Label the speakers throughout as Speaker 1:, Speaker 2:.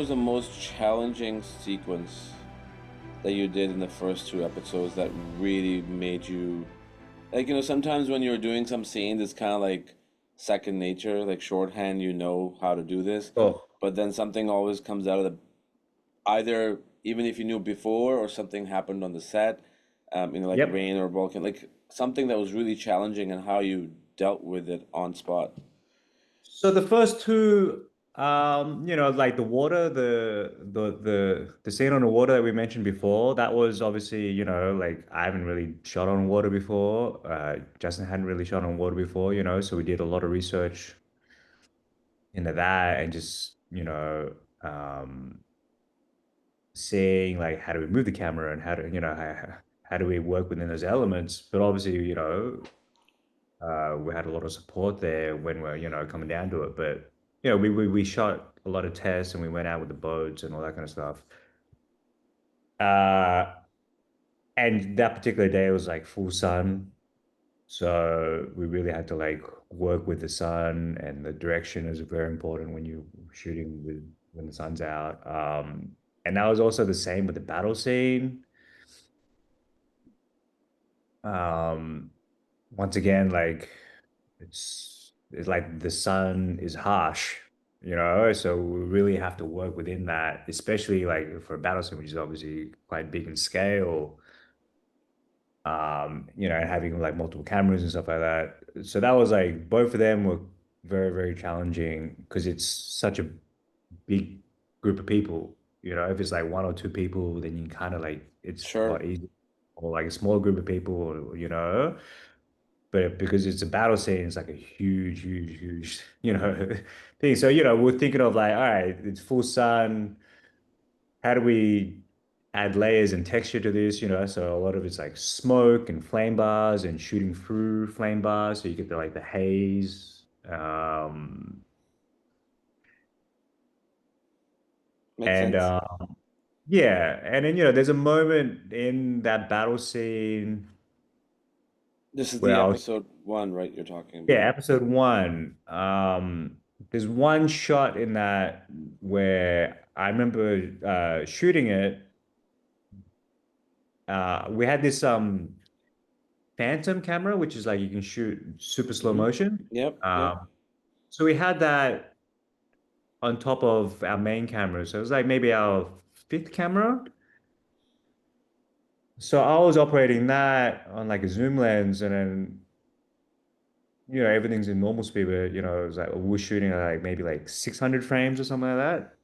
Speaker 1: was the most challenging sequence that you did in the first two episodes that really made you like, sometimes when you're doing some scenes, it's kind of like second nature, like shorthand, you know how to do this.
Speaker 2: Oh,
Speaker 1: But then something always comes out of the either even if you knew before or something happened on the set, like
Speaker 2: yep.
Speaker 1: rain or volcano, like something that was really challenging and how you dealt with it on spot.
Speaker 2: So the first two, like the water, the scene on the water that we mentioned before, that was obviously, like I haven't really shot on water before. Justin hadn't really shot on water before, so we did a lot of research into that and just, seeing like how do we move the camera and how do we work within those elements. But obviously, we had a lot of support there when we're, coming down to it. But we shot a lot of tests and we went out with the boats and all that kind of stuff. Uh, and that particular day was like full sun, so we really had to like work with the sun, and the direction is very important when you're shooting with when the sun's out. And that was also the same with the battle scene. Um, Once again, like it's like the sun is harsh, so we really have to work within that, especially like for a battle scene, which is obviously quite big in scale. And having like multiple cameras and stuff like that. So that was like both of them were very, very challenging because it's such a big group of people. If it's like one or two people, then you kind of like it's a
Speaker 1: Sure.
Speaker 2: lot easier. Or like a small group of people. But because it's a battle scene, it's like a huge, huge, huge, thing. So, we're thinking of like, all right, it's full sun. How do we add layers and texture to this? So a lot of it's like smoke and flame bars and shooting through flame bars. So you get the haze.
Speaker 1: Makes
Speaker 2: And
Speaker 1: sense.
Speaker 2: Yeah. And then, there's a moment in that battle scene
Speaker 1: This is
Speaker 2: where
Speaker 1: the
Speaker 2: I was,
Speaker 1: episode one, right? You're talking
Speaker 2: yeah,
Speaker 1: about.
Speaker 2: episode one. There's one shot in that where I remember shooting it. We had this phantom camera, which is like you can shoot super slow
Speaker 1: Mm-hmm.
Speaker 2: motion.
Speaker 1: Yep, yep.
Speaker 2: So we had that on top of our main camera. So it was like maybe our fifth camera. So I was operating that on like a zoom lens, and then everything's in normal speed, but it was like we were shooting at like maybe like 600 frames or something like that.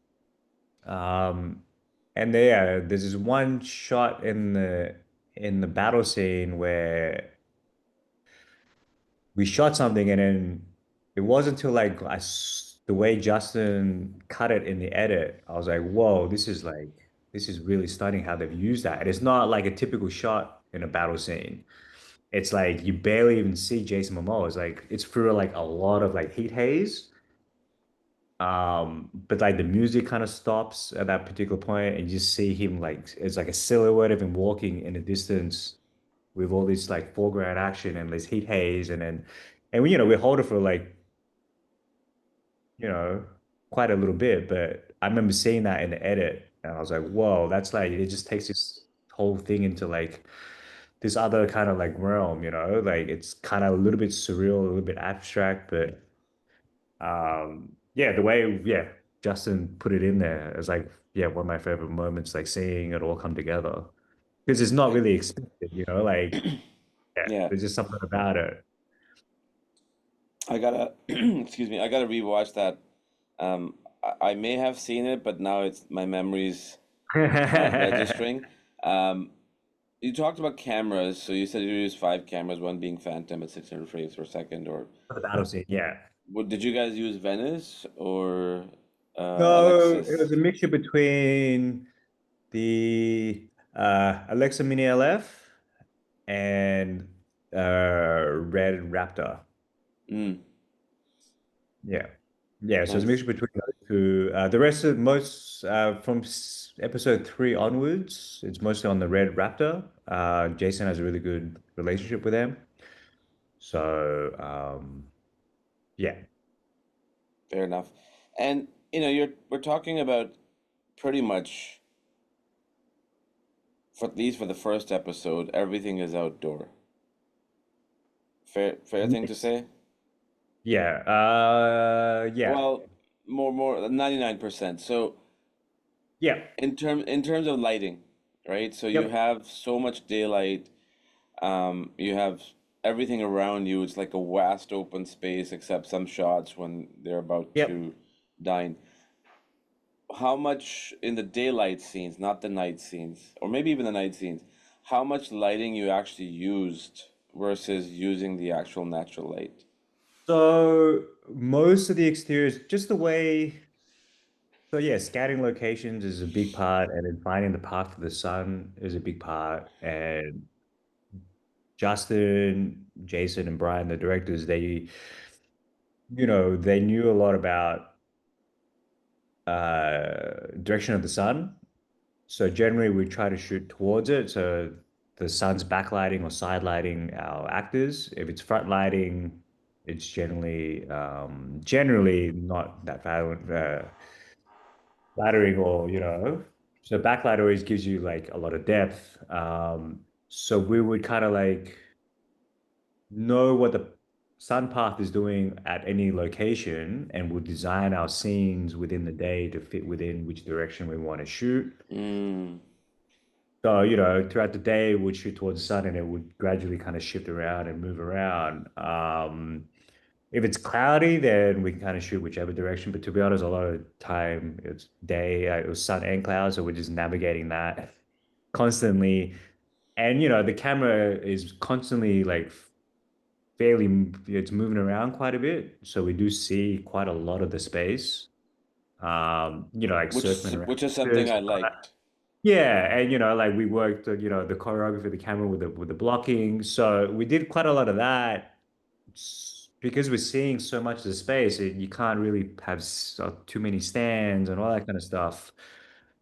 Speaker 2: And there, there's this one shot in the battle scene where we shot something, and then it wasn't until like the way Justin cut it in the edit, I was like, whoa, this is really stunning how they've used that. And it's not like a typical shot in a battle scene. It's like you barely even see Jason Momoa. It's like it's through like a lot of like heat haze. But like the music kind of stops at that particular point, and you just see him like it's like a silhouette of him walking in the distance with all this like foreground action and this heat haze, and we hold it for like you know quite a little bit. But I remember seeing that in the edit, and I was like, whoa, that's like it just takes this whole thing into like this other kind of like realm, like it's kind of a little bit surreal, a little bit abstract, but yeah, the way Justin put it in there is like one of my favorite moments, like seeing it all come together because it's not
Speaker 1: I,
Speaker 2: really expected, like
Speaker 1: yeah.
Speaker 2: there's just something about it.
Speaker 1: I gotta, excuse me, I gotta rewatch that. I may have seen it, but now it's my memory's not registering. Um, you talked about cameras, so you said you used five cameras, one being Phantom at 600 frames per second, or
Speaker 2: The battle scene, yeah.
Speaker 1: what did you guys use Venice or
Speaker 2: No, it was
Speaker 1: Alexis?
Speaker 2: a mixture between the Alexa Mini LF and Red Raptor.
Speaker 1: Mm,
Speaker 2: Yeah. Yeah, so it's a
Speaker 1: nice.
Speaker 2: mixture between those two. The rest of most from episode three onwards, it's mostly on the Red Raptor. Jason has a really good relationship with him. So yeah.
Speaker 1: Fair enough. And you're we're talking about pretty much, for at least for the first episode, everything is outdoor. Fair thing to say?
Speaker 2: Yeah. Yeah.
Speaker 1: Well, more 99%. So
Speaker 2: Yeah.
Speaker 1: in terms of lighting, right? So you
Speaker 2: Yep.
Speaker 1: have so much daylight. You have everything around you. It's like a vast open space, except some shots when they're about
Speaker 2: Yep.
Speaker 1: to dine. How much in the daylight scenes, not the night scenes, or maybe even the night scenes, how much lighting you actually used versus using the actual natural light?
Speaker 2: So most of the exteriors, just the way. So yeah, scouting locations is a big part, and then finding the path to the sun is a big part. And Justin, Jason, and Brian, the directors, they knew a lot about direction of the sun. So generally, we try to shoot towards it. So the sun's backlighting or side lighting our actors. If it's front lighting, it's generally not that flattering, or so backlight always gives you like a lot of depth. So we would kind of like know what the sun path is doing at any location, and would design our scenes within the day to fit within which direction we want to shoot.
Speaker 1: Mm,
Speaker 2: So, throughout the day, we'd shoot towards the sun, and it would gradually kind of shift around and move around. If it's cloudy, then we can kind of shoot whichever direction. But to be honest, a lot of time it's day, it was sun and clouds. So we're just navigating that constantly. And, the camera is constantly like it's moving around quite a bit. So we do see quite a lot of the space, like circling around.
Speaker 1: which is something I liked.
Speaker 2: Yeah, and like we worked, the choreography, the camera with the blocking. So we did quite a lot of that. Because we're seeing so much of the space. You can't really have too many stands and all that kind of stuff.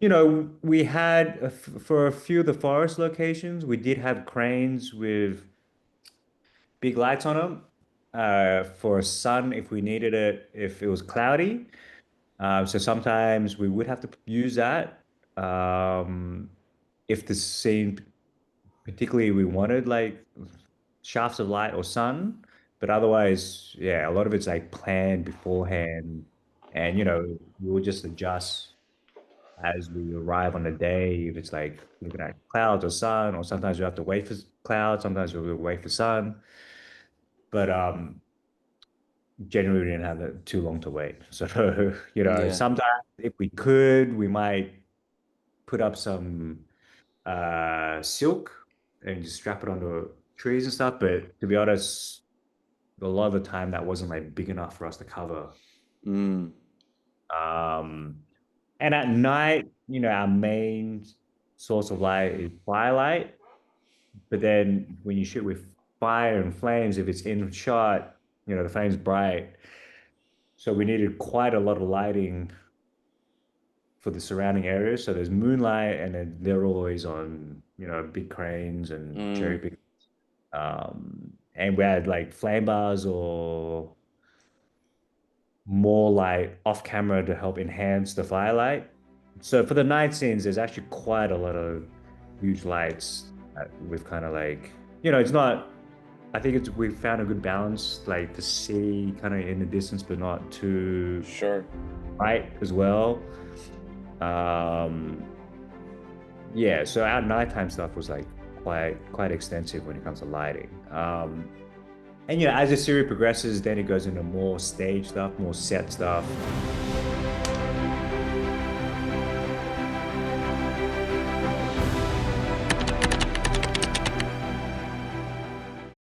Speaker 2: We had for a few of the forest locations, we did have cranes with big lights on them for sun if we needed it, if it was cloudy. So sometimes we would have to use that. Um, if the scene particularly we wanted like shafts of light or sun, but otherwise, yeah, a lot of it's like planned beforehand, and we'll just adjust as we arrive on the day. If it's like looking at clouds or sun, or sometimes we have to wait for clouds, sometimes we'll wait for sun, but generally we didn't have too long to wait. So
Speaker 1: Yeah.
Speaker 2: sometimes if we could, we might put up some silk and just strap it onto trees and stuff. But to be honest, a lot of the time that wasn't like big enough for us to cover.
Speaker 1: Mm,
Speaker 2: Um, and at night, our main source of light is firelight. But then when you shoot with fire and flames, if it's in shot, the flame's bright. So we needed quite a lot of lighting for the surrounding areas. So there's moonlight, and then they're always on, big cranes and cherry
Speaker 1: mm,
Speaker 2: pick. And we had like flame bars or more light off camera to help enhance the firelight. So for the night scenes, there's actually quite a lot of huge lights that we've kind of like, it's not, I think we've found a good balance, like the city kind of in the distance, but not too
Speaker 1: sure.
Speaker 2: bright as well. Um, yeah, so our nighttime stuff was like quite extensive when it comes to lighting. And as the series progresses, then it goes into more stage stuff, more set stuff.